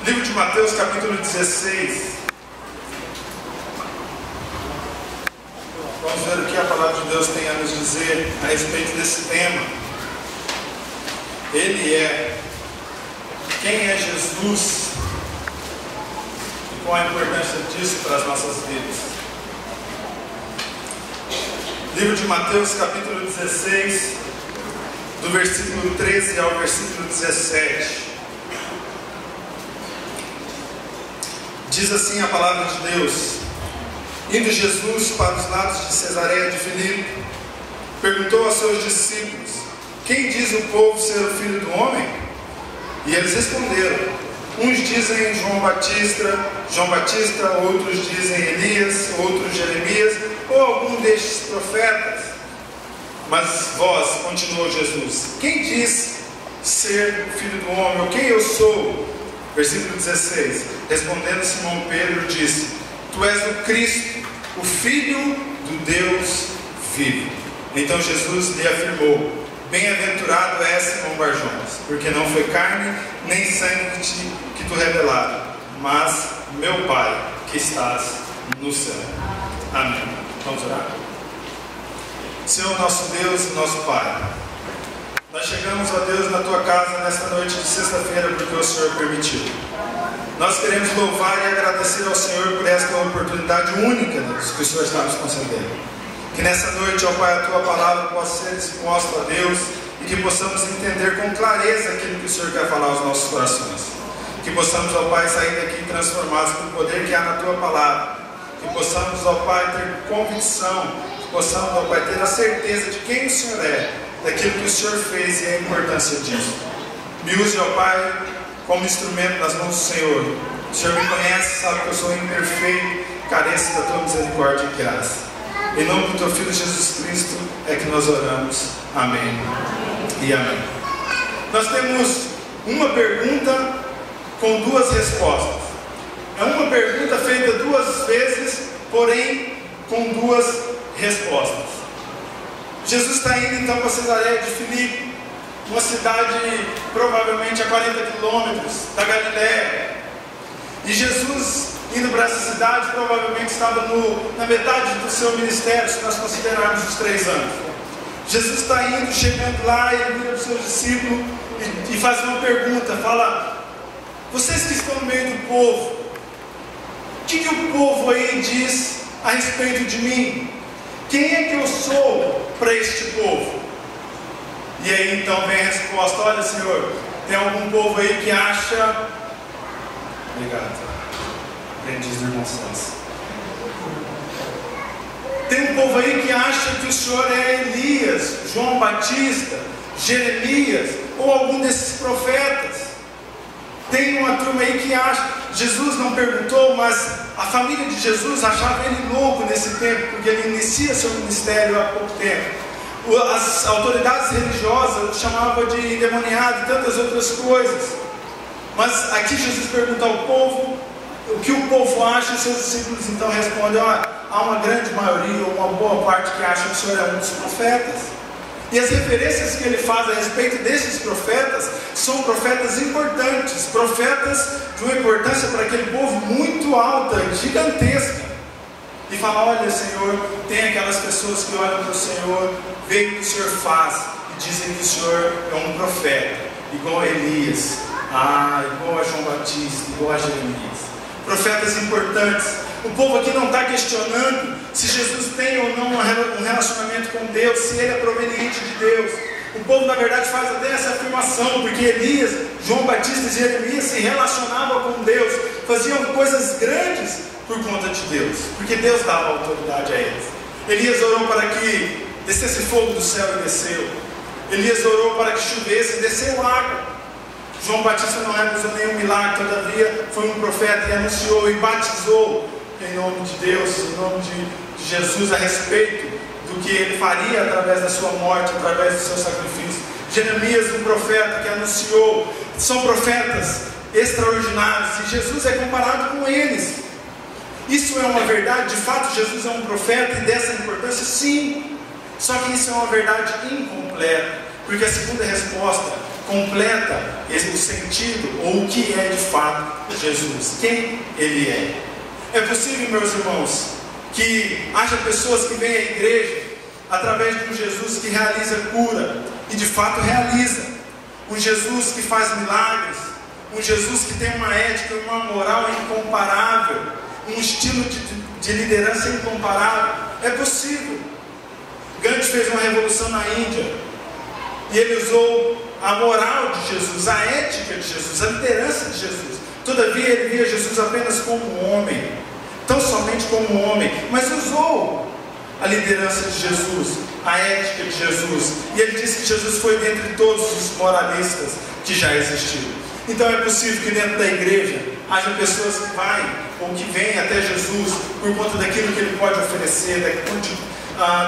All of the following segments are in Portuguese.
Livro de Mateus, capítulo 16. Vamos ver o que a palavra de Deus tem a nos dizer a respeito desse tema. Ele é. Quem é Jesus? E qual a importância disso para as nossas vidas? Livro de Mateus, capítulo 16, do versículo 13 ao versículo 17. Diz assim a palavra de Deus: Indo Jesus para os lados de Cesareia de Filipe, perguntou aos seus discípulos: Quem diz o povo ser o Filho do Homem? E eles responderam: Uns dizem João Batista, outros dizem Elias, outros Jeremias, ou algum destes profetas. Mas vós, continuou Jesus, quem diz ser o Filho do Homem, ou quem eu sou? Versículo 16. Respondendo Simão Pedro, disse: Tu és o Cristo, o Filho do Deus vivo. Então Jesus lhe afirmou: Bem-aventurado és, Simão Barjonas, porque não foi carne nem sangue que tu revelaram, mas meu Pai que estás no céu. Amém. Vamos orar. Senhor nosso Deus e nosso Pai, nós chegamos, ó Deus, na Tua casa nesta noite de sexta-feira porque o Senhor permitiu. Nós queremos louvar e agradecer ao Senhor por esta oportunidade única, Deus, que o Senhor está nos concedendo. Que nessa noite, ó Pai, a Tua palavra possa ser exposta, ó Deus, e que possamos entender com clareza aquilo que o Senhor quer falar aos nossos corações. Que possamos, ó Pai, sair daqui transformados pelo poder que há na Tua palavra. Que possamos, ó Pai, ter convicção, que possamos, ó Pai, ter a certeza de quem o Senhor é, daquilo que o Senhor fez e a importância disso. Me use, ó Pai, como instrumento nas mãos do Senhor. O Senhor me conhece, sabe que eu sou imperfeito, careço da Tua misericórdia e graça. Em nome do Teu Filho Jesus Cristo é que nós oramos. Amém e amém. Nós temos uma pergunta com duas respostas. É uma pergunta feita duas vezes, porém com duas respostas. Jesus está indo então para Cesareia de Filipe, uma cidade provavelmente a 40 quilômetros da Galiléia. E Jesus, indo para essa cidade, provavelmente estava na metade do seu ministério, se nós considerarmos os 3 anos. Jesus está indo, chegando lá, ele vira para os seus discípulos e faz uma pergunta, fala: Vocês que estão no meio do povo, o que o povo aí diz a respeito de mim? Quem é que eu sou para este povo? E aí então vem a resposta: Olha, Senhor, tem algum povo aí que acha... Obrigado. Aprendiz do irmão Santos. Tem um povo aí que acha que o Senhor é Elias, João Batista, Jeremias ou algum desses profetas. Tem uma turma aí que acha... Jesus não perguntou, mas a família de Jesus achava ele louco nesse tempo, porque ele inicia seu ministério há pouco tempo. As autoridades religiosas o chamavam de endemoniado e tantas outras coisas. Mas aqui Jesus pergunta ao povo o que o povo acha, e seus discípulos então respondem: há uma grande maioria, ou uma boa parte que acha que o Senhor é um dos profetas. E as referências que ele faz a respeito desses profetas são profetas importantes, profetas de uma importância para aquele povo muito alta, gigantesca. E fala: olha, Senhor, tem aquelas pessoas que olham para o Senhor, veem o que o Senhor faz e dizem que o Senhor é um profeta, igual a Elias, igual a João Batista, igual a Jeremias. Profetas importantes. O povo aqui não está questionando se Jesus tem ou não um relacionamento com Deus, se ele é proveniente de Deus. O povo na verdade faz até essa afirmação, porque Elias, João Batista e Jeremias se relacionavam com Deus, faziam coisas grandes por conta de Deus, porque Deus dava autoridade a eles. Elias orou para que descesse fogo do céu e desceu. Elias orou para que chovesse e desceu água. João Batista não realizou nenhum milagre, todavia foi um profeta e anunciou e batizou em nome de Deus, em nome de Jesus, a respeito do que ele faria através da sua morte, através do seu sacrifício. Jeremias, um profeta que anunciou. São profetas extraordinários e Jesus é comparado com eles. Isso é uma verdade? De fato Jesus é um profeta e dessa importância? Sim. Só que isso é uma verdade incompleta, porque a segunda resposta completa o sentido ou o que é de fato Jesus, quem Ele é. É possível, meus irmãos, que haja pessoas que vêm à igreja através de um Jesus que realiza cura, e de fato realiza, um Jesus que faz milagres, um Jesus que tem uma ética e uma moral incomparável, um estilo de liderança incomparável. É possível. Gandhi fez uma revolução na Índia, e ele usou a moral de Jesus, a ética de Jesus, a liderança de Jesus. Todavia ele via Jesus apenas como homem, tão somente como homem, mas usou a liderança de Jesus, a ética de Jesus, e ele disse que Jesus foi dentre todos os moralistas que já existiram. Então é possível que dentro da igreja haja pessoas que vai ou que vêm até Jesus por conta daquilo que ele pode oferecer,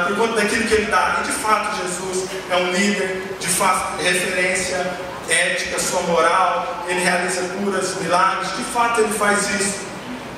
por conta daquilo que ele dá. E de fato Jesus é um líder, de fato referência ética, sua moral, ele realiza curas, milagres, de fato ele faz isso.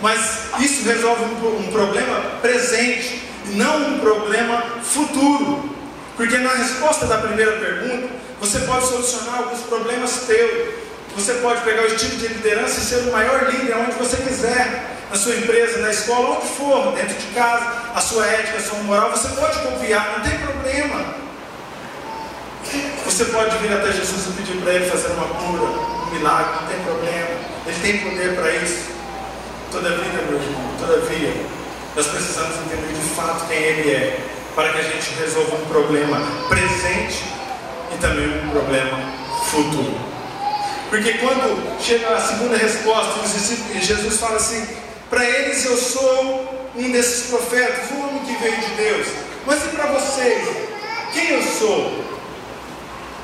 Mas isso resolve um problema presente e não um problema futuro. Porque na resposta da primeira pergunta, você pode solucionar alguns problemas teus. Você pode pegar o estilo de liderança e ser o maior líder onde você quiser, na sua empresa, na escola, onde for, dentro de casa, a sua ética, a sua moral, você pode confiar, não tem problema. Você pode vir até Jesus e pedir para Ele fazer uma cura, um milagre, não tem problema. Ele tem poder para isso. Todavia, meu irmão, todavia, nós precisamos entender de fato quem Ele é, para que a gente resolva um problema presente e também um problema futuro. Porque quando chega a segunda resposta, Jesus fala assim: para eles eu sou um desses profetas, um homem que veio de Deus. Mas e para vocês? Quem eu sou?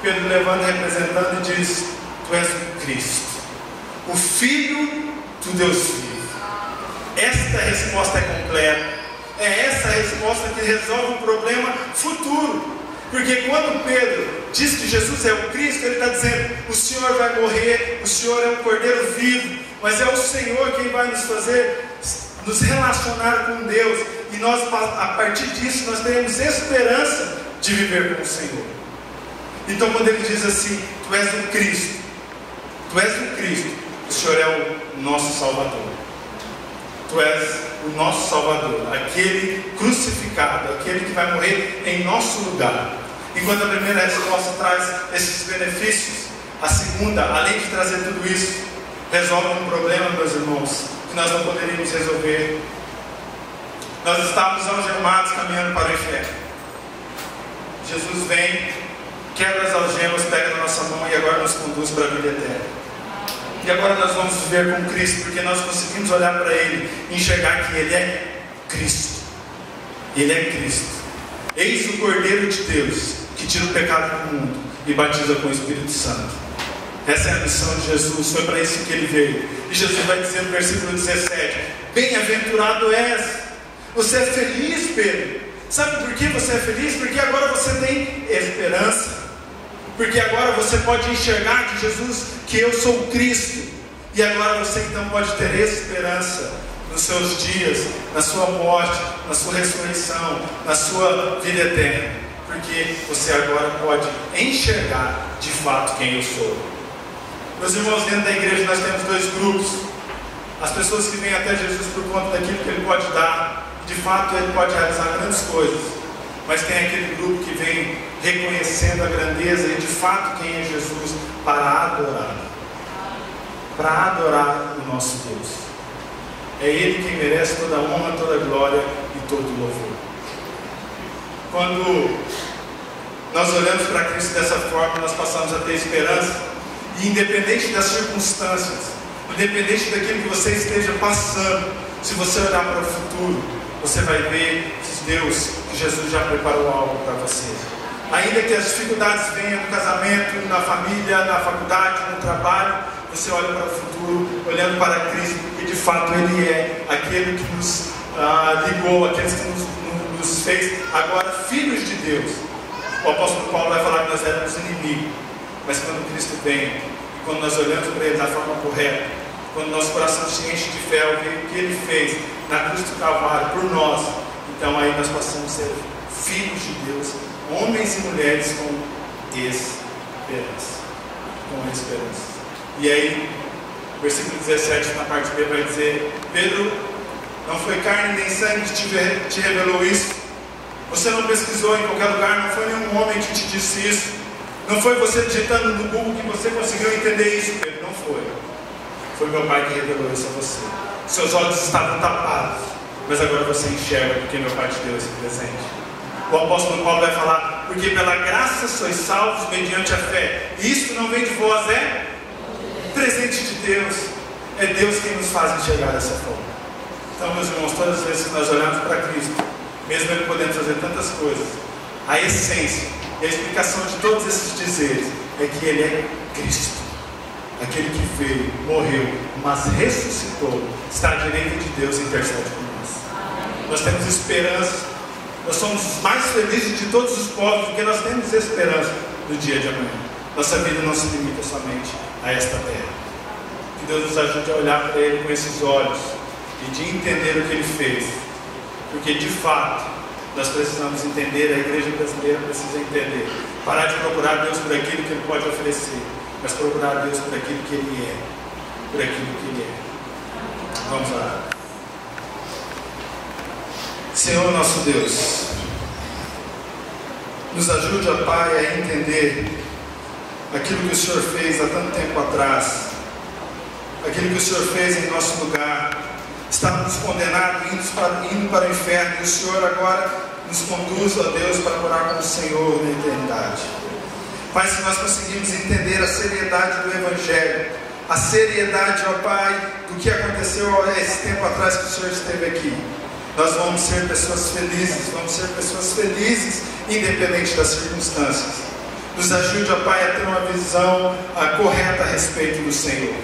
Pedro levanta representando e diz: tu és o Cristo, o Filho do Deus vivo. Esta resposta é completa. É essa resposta que resolve um problema futuro. Porque quando Pedro diz que Jesus é o Cristo, ele está dizendo: o Senhor vai morrer, o Senhor é um Cordeiro vivo, mas é o Senhor quem vai nos fazer nos relacionar com Deus, e nós, a partir disso, nós teremos esperança de viver com o Senhor. Então quando ele diz assim: tu és o Cristo, tu és o Cristo, o Senhor é o nosso Salvador. Tu és o nosso Salvador, aquele crucificado, aquele que vai morrer em nosso lugar. Enquanto a primeira resposta traz esses benefícios, a segunda, além de trazer tudo isso, resolve um problema, meus irmãos, que nós não poderíamos resolver. Nós estávamos algemados caminhando para o inferno. Jesus vem, quebra as algemas, pega na nossa mão e agora nos conduz para a vida eterna. E agora nós vamos viver com Cristo, porque nós conseguimos olhar para Ele e enxergar que Ele é Cristo. Ele é Cristo. Eis o Cordeiro de Deus, que tira o pecado do mundo e batiza com o Espírito Santo. Essa é a missão de Jesus, foi para isso que Ele veio. E Jesus vai dizer no versículo 17: bem-aventurado és. Você é feliz, Pedro. Sabe por que você é feliz? Porque agora você tem esperança. Porque agora você pode enxergar que Jesus, que eu sou o Cristo. E agora você então pode ter esperança nos seus dias, na sua morte, na sua ressurreição, na sua vida eterna. Porque você agora pode enxergar de fato quem eu sou. Meus irmãos, dentro da igreja nós temos dois grupos. As pessoas que vêm até Jesus por conta daquilo que Ele pode dar. De fato Ele pode realizar grandes coisas. Mas tem aquele grupo que vem reconhecendo a grandeza e de fato quem é Jesus para adorar. Para adorar o nosso Deus. É Ele quem merece toda a honra, toda a glória e todo o louvor. Quando nós olhamos para Cristo dessa forma, nós passamos a ter esperança. E independente das circunstâncias, independente daquilo que você esteja passando, se você olhar para o futuro, você vai ver que Deus, que Jesus já preparou algo para você. Ainda que as dificuldades venham no casamento, na família, na faculdade, no trabalho, você olha para o futuro, olhando para Cristo, porque de fato Ele é aquele que nos ligou, aqueles que nos fez agora filhos de Deus. O apóstolo Paulo vai falar que nós éramos inimigos, mas quando Cristo vem, e quando nós olhamos para Ele da forma correta, quando nosso coração se enche de fé, ao ver o que Ele fez na cruz do Calvário por nós, então aí nós passamos a ser filhos de Deus, homens e mulheres com esperança. com a esperança. E aí, versículo 17, na parte B, vai dizer: Pedro, não foi carne nem sangue que te revelou isso. Você não pesquisou em qualquer lugar, não foi nenhum homem que te disse isso. Não foi você digitando no Google que você conseguiu entender isso, Pedro. Não foi. Foi meu Pai que revelou isso a você. Seus olhos estavam tapados, mas agora você enxerga porque meu Pai te deu esse presente. O apóstolo Paulo vai falar: porque pela graça sois salvos mediante a fé. E isso não vem de vós, é presente de Deus. É Deus quem nos faz enxergar dessa forma. Então, meus irmãos, todas as vezes que nós olhamos para Cristo, mesmo Ele podendo fazer tantas coisas, a essência e a explicação de todos esses dizeres é que Ele é Cristo, aquele que veio, morreu, mas ressuscitou, está à direita de Deus e intercede por nós. Nós temos esperança. Nós somos os mais felizes de todos os povos, porque nós temos esperança no dia de amanhã. Nossa vida não se limita somente a esta terra. Que Deus nos ajude a olhar para Ele com esses olhos e de entender o que Ele fez. Porque de fato, nós precisamos entender, a igreja brasileira precisa entender. Parar de procurar Deus por aquilo que Ele pode oferecer, mas procurar Deus por aquilo que Ele é. Por aquilo que Ele é. Vamos lá. Senhor nosso Deus, nos ajude, ó Pai, a entender aquilo que o Senhor fez há tanto tempo atrás, aquilo que o Senhor fez em nosso lugar. Estávamos condenados, indo para o inferno, e o Senhor agora nos conduz, ó Deus, para morar com o Senhor na eternidade. Pai, se nós conseguimos entender a seriedade do Evangelho, a seriedade, ó Pai, do que aconteceu há esse tempo atrás que o Senhor esteve aqui, nós vamos ser pessoas felizes, independente das circunstâncias. Nos ajude, ó Pai, a ter uma visão correta a respeito do Senhor.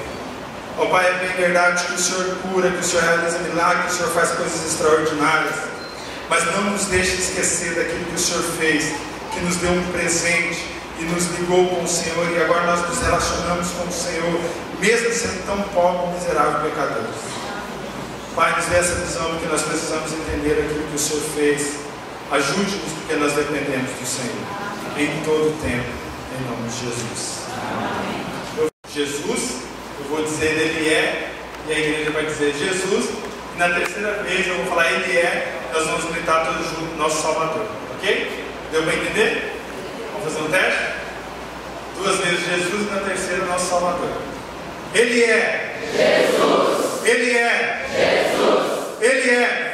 Ó Pai, é bem verdade que o Senhor cura, que o Senhor realiza milagres, que o Senhor faz coisas extraordinárias, mas não nos deixe esquecer daquilo que o Senhor fez, que nos deu um presente e nos ligou com o Senhor, e agora nós nos relacionamos com o Senhor, mesmo sendo tão pobre, miserável, pecadores. Pai, nos dê essa visão, porque nós precisamos entender aquilo que o Senhor fez. Ajude-nos, porque nós dependemos do Senhor, em todo o tempo, em nome de Jesus. Amém. Jesus, eu vou dizer Ele é, e a igreja vai dizer Jesus, e na terceira vez eu vou falar Ele é, nós vamos gritar todos juntos, nosso Salvador, ok? Deu para entender? Vamos fazer um teste? 2 vezes Jesus, e na terceira nosso Salvador. Ele é Jesus. Ele é Jesus. Ele é